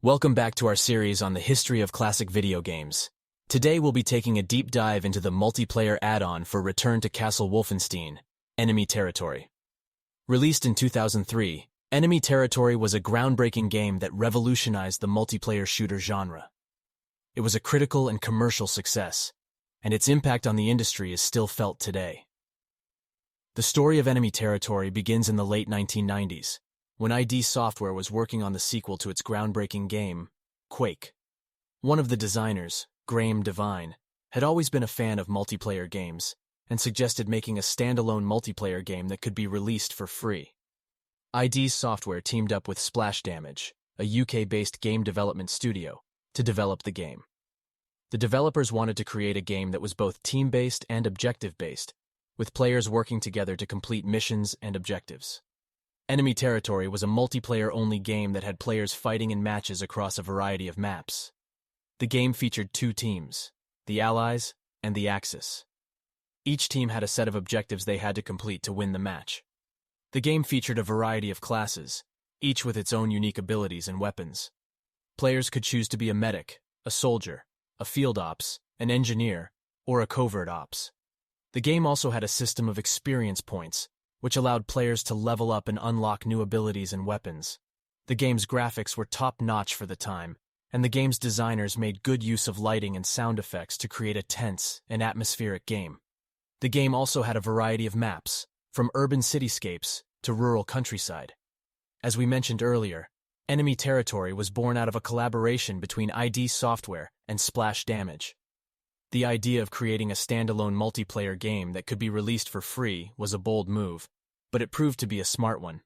Welcome back to our series on the history of classic video games. Today we'll be taking a deep dive into the multiplayer add-on for Return to Castle Wolfenstein, Enemy Territory. Released in 2003, Enemy Territory was a groundbreaking game that revolutionized the multiplayer shooter genre. It was a critical and commercial success, and its impact on the industry is still felt today. The story of Enemy Territory begins in the late 1990s, when ID Software was working on the sequel to its groundbreaking game, Quake. One of the designers, Graham Devine, had always been a fan of multiplayer games and suggested making a standalone multiplayer game that could be released for free. ID Software teamed up with Splash Damage, a UK-based game development studio, to develop the game. The developers wanted to create a game that was both team-based and objective-based, with players working together to complete missions and objectives. Enemy Territory was a multiplayer-only game that had players fighting in matches across a variety of maps. The game featured two teams, the Allies and the Axis. Each team had a set of objectives they had to complete to win the match. The game featured a variety of classes, each with its own unique abilities and weapons. Players could choose to be a medic, a soldier, a field ops, an engineer, or a covert ops. The game also had a system of experience points, which allowed players to level up and unlock new abilities and weapons. The game's graphics were top-notch for the time, and the game's designers made good use of lighting and sound effects to create a tense and atmospheric game. The game also had a variety of maps, from urban cityscapes to rural countryside. As we mentioned earlier, Enemy Territory was born out of a collaboration between ID Software and Splash Damage. The idea of creating a standalone multiplayer game that could be released for free was a bold move, but it proved to be a smart one.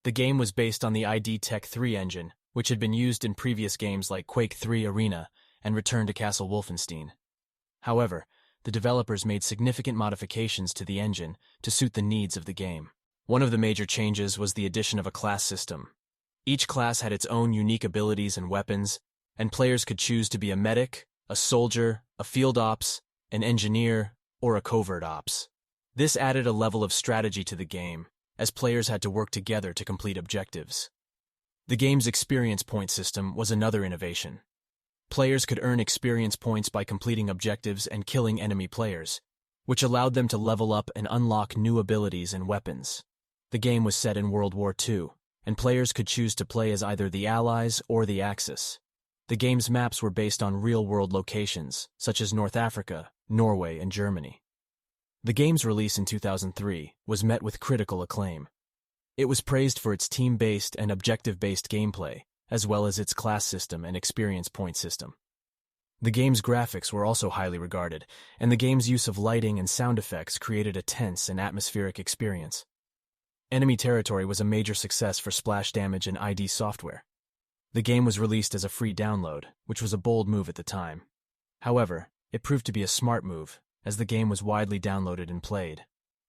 The game was based on the ID Tech 3 engine, which had been used in previous games like Quake 3 Arena and Return to Castle Wolfenstein. However, the developers made significant modifications to the engine to suit the needs of the game. One of the major changes was the addition of a class system. Each class had its own unique abilities and weapons, and players could choose to be a medic, a soldier, a field ops, an engineer, or a covert ops. This added a level of strategy to the game, as players had to work together to complete objectives. The game's experience point system was another innovation. Players could earn experience points by completing objectives and killing enemy players, which allowed them to level up and unlock new abilities and weapons. The game was set in World War II, and players could choose to play as either the Allies or the Axis. The game's maps were based on real-world locations, such as North Africa, Norway, and Germany. The game's release in 2003 was met with critical acclaim. It was praised for its team-based and objective-based gameplay, as well as its class system and experience point system. The game's graphics were also highly regarded, and the game's use of lighting and sound effects created a tense and atmospheric experience. Enemy Territory was a major success for Splash Damage and ID Software. The game was released as a free download, which was a bold move at the time. However, it proved to be a smart move, as the game was widely downloaded and played.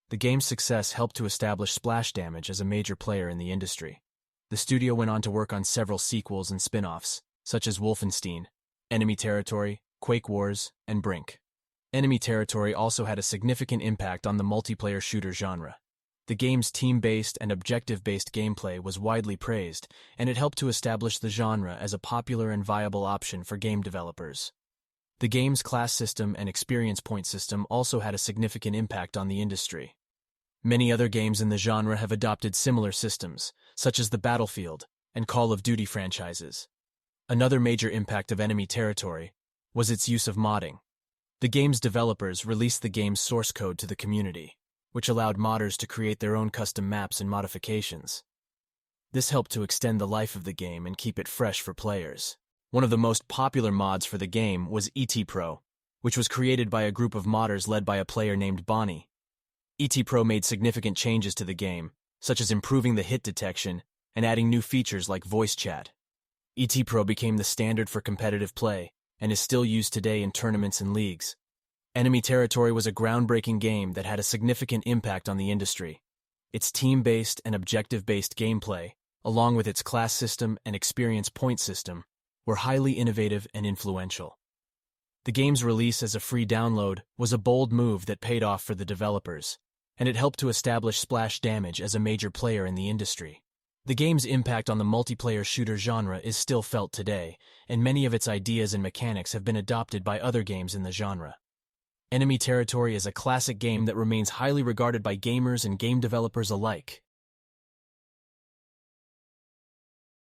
The game's success helped to establish Splash Damage as a major player in the industry. The studio went on to work on several sequels and spin-offs, such as Wolfenstein, Enemy Territory, Quake Wars, and Brink. Enemy Territory also had a significant impact on the multiplayer shooter genre. The game's team-based and objective-based gameplay was widely praised, and it helped to establish the genre as a popular and viable option for game developers. The game's class system and experience point system also had a significant impact on the industry. Many other games in the genre have adopted similar systems, such as the Battlefield and Call of Duty franchises. Another major impact of Enemy Territory was its use of modding. The game's developers released the game's source code to the community, which allowed modders to create their own custom maps and modifications. This helped to extend the life of the game and keep it fresh for players. One of the most popular mods for the game was ET Pro, which was created by a group of modders led by a player named Bonnie. ET Pro made significant changes to the game, such as improving the hit detection and adding new features like voice chat. ET Pro became the standard for competitive play and is still used today in tournaments and leagues. Enemy Territory was a groundbreaking game that had a significant impact on the industry. Its team-based and objective-based gameplay, along with its class system and experience point system, were highly innovative and influential. The game's release as a free download was a bold move that paid off for the developers, and it helped to establish Splash Damage as a major player in the industry. The game's impact on the multiplayer shooter genre is still felt today, and many of its ideas and mechanics have been adopted by other games in the genre. Enemy Territory is a classic game that remains highly regarded by gamers and game developers alike.